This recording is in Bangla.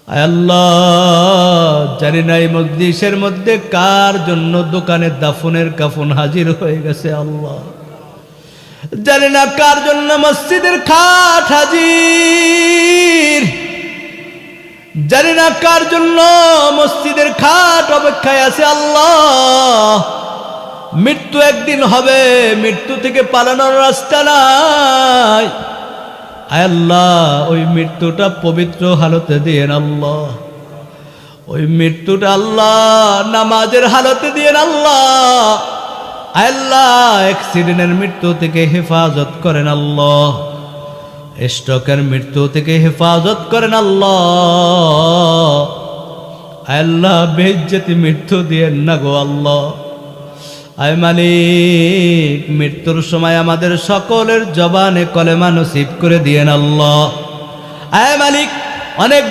আয় আল্লাহ, জানি না এই মজলিসের মধ্যে কার জন্য দোকানে দাফনের কাফন হাজির হয়ে গেছে। আল্লাহ, জানি না কার জন্য মসজিদের খাট হাজির, জানি না কার জন্য মসজিদের খাট অপেক্ষায় আছে। আল্লাহ, মৃত্যু একদিন হবে, মৃত্যু থেকে পালানোর রাস্তা নাই। আয় আল্লাহ, ওই মৃত্যুটা পবিত্র হালতে দিয়েন আল্লাহ, ওই মৃত্যুটা আল্লাহ নামাজের হালতে দিয়েন আল্লাহ। আয় আল্লাহ, অ্যাক্সিডেন্টের মৃত্যু থেকে হেফাজত করেন আল্লাহ, স্ট্রোকের মৃত্যু থেকে হেফাজত করেন আল্লাহ। আয় আল্লাহ, বেইজ্জতি মৃত্যু দিয়েন না গো আল্লাহ। আয় মালিক, মৃত্যুর সময় আমাদের সকলের জবানে কলেমা নসিব করে দিয়েন আল্লাহ। আয় মালিক, অনেক